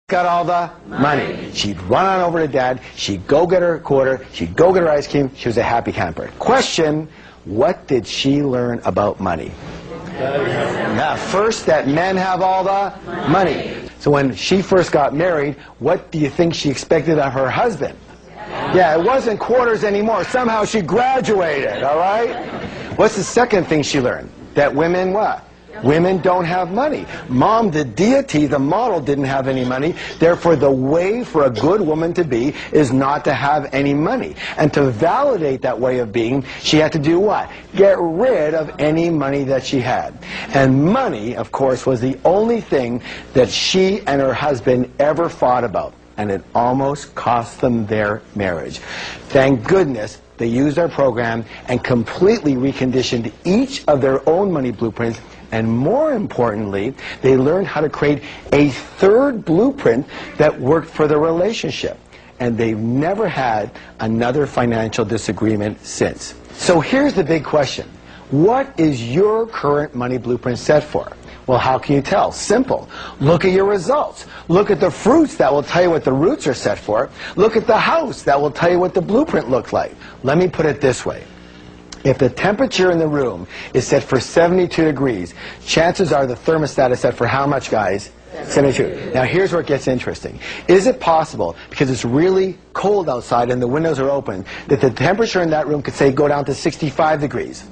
got all the money. She'd run on over to Dad. She'd go get her quarter. She'd go get her ice cream. She was a happy camper. Question, what did she learn about money? Now, first, that men have all the money. So when she first got married, what do you think she expected of her husband? Yeah, it wasn't quarters anymore. Somehow she graduated, all right? What's the second thing she learned? That women what? Women don't have money. Mom, the deity, the model, didn't have any money. Therefore, the way for a good woman to be is not to have any money. And to validate that way of being, she had to do what? Get rid of any money that she had. And money, of course, was the only thing that she and her husband ever fought about. And it almost cost them their marriage. Thank goodness they used our program and completely reconditioned each of their own money blueprints. And more importantly, they learned how to create a third blueprint that worked for their relationship. And they've never had another financial disagreement since. So here's the big question. What is your current money blueprint set for? Well, how can you tell? Simple. Look at your results. Look at the fruits. That will tell you what the roots are set for. Look at the house. That will tell you what the blueprint looks like. Let me put it this way. If the temperature in the room is set for 72 degrees, chances are the thermostat is set for how much, guys? 72. Now here's where it gets interesting. Is it possible, because it's really cold outside and the windows are open, that the temperature in that room could, say, go down to 65 degrees?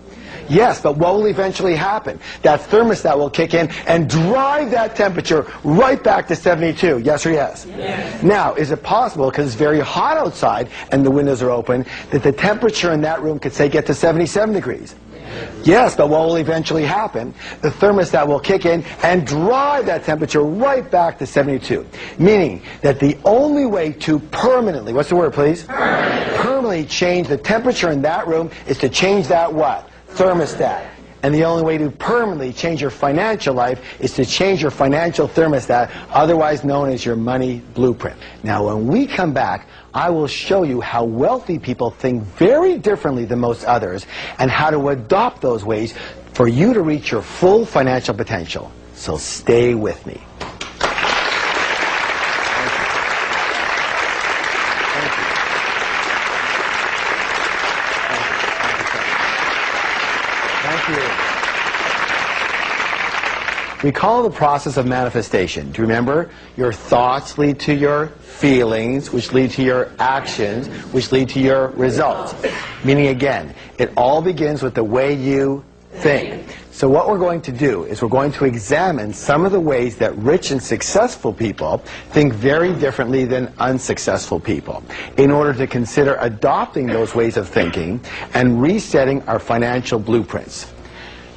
Yes, but what will eventually happen? That thermostat will kick in and drive that temperature right back to 72. Yes or yes? Yes. Now, is it possible, because it's very hot outside and the windows are open, that the temperature in that room could, say, get to 77 degrees? Yes, but what will eventually happen? The thermostat will kick in and drive that temperature right back to 72. Meaning that the only way to permanently, what's the word, please? Permanently change the temperature in that room is to change that what? Thermostat. And the only way to permanently change your financial life is to change your financial thermostat, otherwise known as your money blueprint. Now, when we come back, I will show you how wealthy people think very differently than most others and how to adopt those ways for you to reach your full financial potential. So stay with me. We call the process of manifestation. Do you remember? Your thoughts lead to your feelings, which lead to your actions, which lead to your results. Meaning, again, it all begins with the way you think. So what we're going to do is we're going to examine some of the ways that rich and successful people think very differently than unsuccessful people, in order to consider adopting those ways of thinking and resetting our financial blueprints.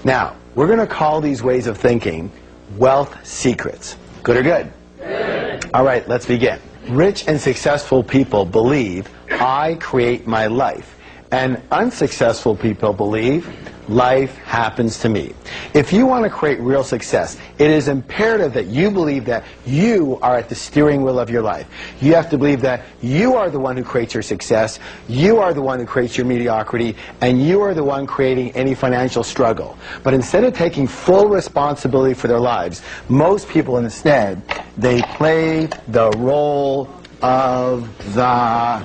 Now, we're going to call these ways of thinking wealth secrets. Good or good? Good. All right, let's begin. Rich and successful people believe, I create my life. And unsuccessful people believe, life happens to me. If you want to create real success, it is imperative that you believe that you are at the steering wheel of your life. You have to believe that you are the one who creates your success, you are the one who creates your mediocrity, and you are the one creating any financial struggle. But instead of taking full responsibility for their lives, most people instead, they play the role of the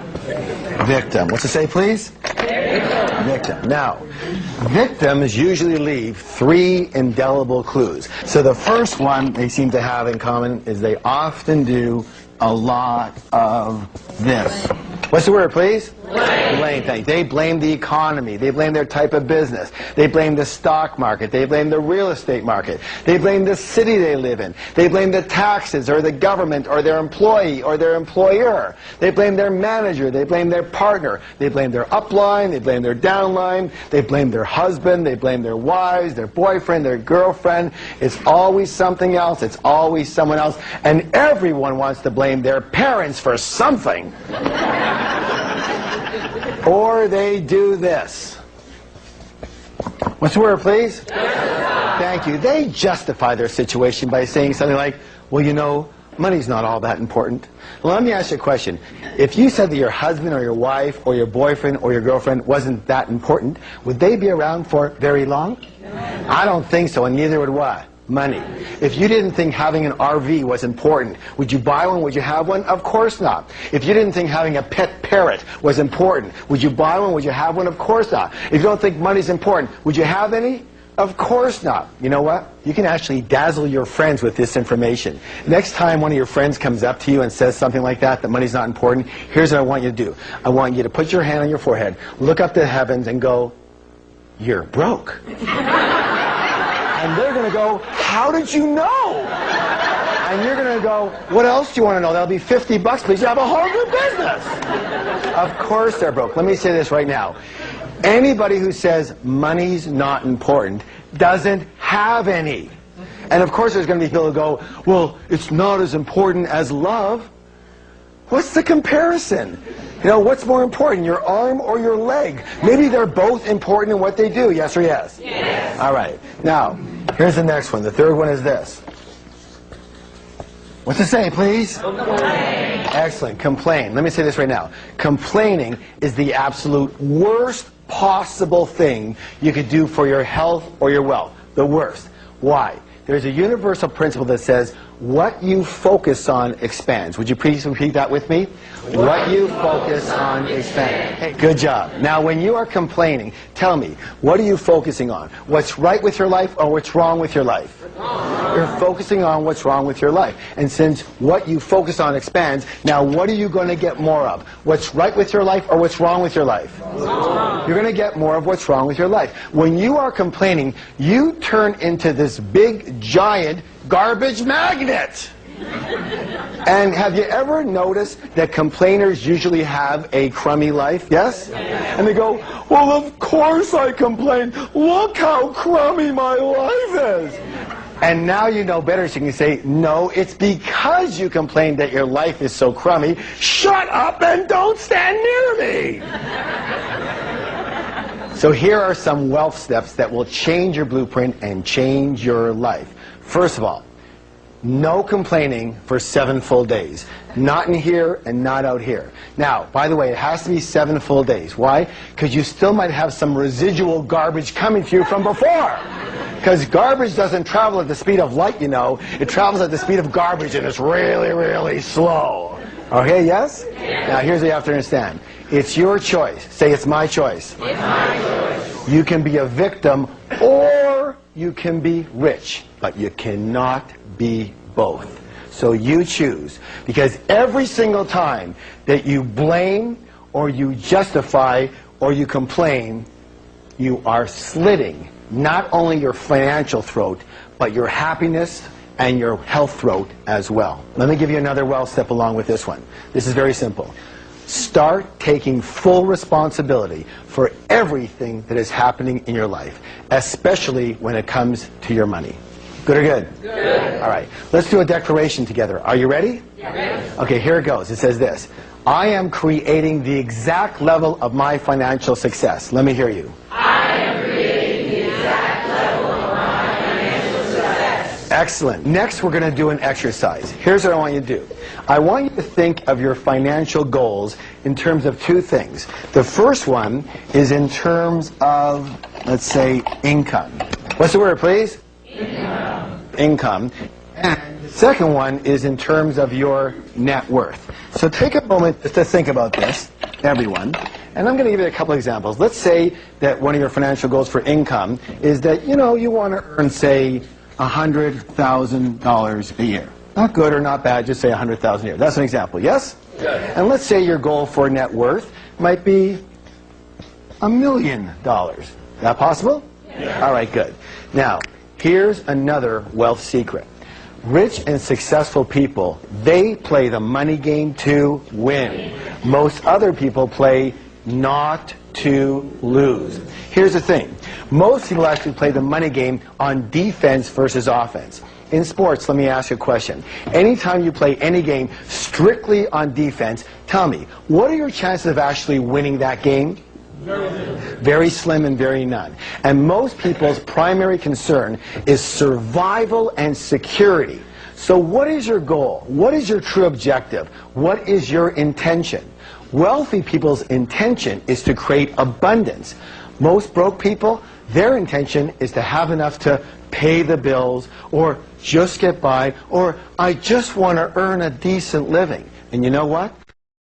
victim. What's it say, please? Victim. Now, victims usually leave 3 indelible clues. So the first one they seem to have in common is they often do a lot of this. What's the word, please? Blame. They blame the economy. They blame their type of business. They blame the stock market. They blame the real estate market. They blame the city they live in. They blame the taxes or the government or their employee or their employer. They blame their manager. They blame their partner. They blame their upline. They blame their downline. They blame their husband. They blame their wives, their boyfriend, their girlfriend. It's always something else. It's always someone else. And everyone wants to blame their parents for something. Or they do this. What's the word, please? Thank you. They justify their situation by saying something like, well, you know, money's not all that important. Well, let me ask you a question. If you said that your husband or your wife or your boyfriend or your girlfriend wasn't that important, would they be around for very long? I don't think so, and neither would what? Money. If you didn't think having an RV was important, would you buy one? Would you have one? Of course not. If you didn't think having a pet parrot was important, would you buy one? Would you have one? Of course not. If you don't think money's important, would you have any? Of course not. You know what? You can actually dazzle your friends with this information. Next time one of your friends comes up to you and says something like that money's not important, here's what I want you to do. I want you to put your hand on your forehead, look up to the heavens and go, "You're broke." And they're going to go, "How did you know?" And you're going to go, "What else do you want to know? That'll be 50 bucks, please. You have a whole new business." Of course they're broke. Let me say this right now. Anybody who says money's not important doesn't have any. And of course there's going to be people who go, "Well, it's not as important as love." What's the comparison? You know, what's more important, your arm or your leg? Maybe they're both important in what they do, yes or yes? Yes. All right. Now, here's the next one. The third one is this. What's it say, please? Complain. Excellent. Complain. Let me say this right now. Complaining is the absolute worst possible thing you could do for your health or your wealth. The worst. Why? There's a universal principle that says, what you focus on expands. Would you please repeat that with me? What you focus on expands. Hey, good job. Now, when you are complaining, tell me, what are you focusing on? What's right with your life or what's wrong with your life? You're focusing on what's wrong with your life. And since what you focus on expands, now what are you going to get more of? What's right with your life or what's wrong with your life? You're going to get more of what's wrong with your life. When you are complaining, you turn into this big, giant garbage magnet. And have you ever noticed that complainers usually have a crummy life? Yes? And they go, "Well, of course I complain. Look how crummy my life is." And now you know better, so you can say, "No, it's because you complain that your life is so crummy. Shut up and don't stand near me." So here are some wealth steps that will change your blueprint and change your life. First of all, no complaining for 7 full days. Not in here and not out here. Now, by the way, it has to be 7 full days. Why? Because you still might have some residual garbage coming to you from before. Because garbage doesn't travel at the speed of light, you know. It travels at the speed of garbage, and it's really, really slow. Okay, yes? Now, here's what you have to understand. It's your choice. Say, "It's my choice." It's my choice. You can be a victim or you can be rich, but you cannot be both. So you choose. Because every single time that you blame or you justify or you complain, you are slitting not only your financial throat, but your happiness and your health throat as well. Let me give you another wealth step along with this one. This is very simple. Start taking full responsibility for everything that is happening in your life, especially when it comes to your money. Good or good? Good. All right. Let's do a declaration together. Are you ready? Yes. Okay, here it goes. It says this. "I am creating the exact level of my financial success." Let me hear you. I am creating the exact level of my financial success. Excellent. Next, we're going to do an exercise. Here's what I want you to do. I want you to think of your financial goals in terms of 2 things. The first one is in terms of, let's say, income. What's the word, please? Income. And the second one is in terms of your net worth. So take a moment just to think about this, everyone. And I'm going to give you a couple examples. Let's say that one of your financial goals for income is that, you know, you want to earn, say, $100,000 a year. Not good or not bad, just say 100,000 a year. That's an example, yes? Yes. And let's say your goal for net worth might be $1 million. Is that possible? Yes. All right, good. Now, here's another wealth secret. Rich and successful people, they play the money game to win. Most other people play not to lose. Here's the thing. Most people actually play the money game on defense versus offense. In sports, let me ask you a question. Anytime you play any game strictly on defense, tell me, what are your chances of actually winning that game? Very slim and very none. And most people's primary concern is survival and security. So what is your goal? What is your true objective? What is your intention? Wealthy people's intention is to create abundance. Most broke people, their intention is to have enough to pay the bills, or just get by, or I just want to earn a decent living. And you know what?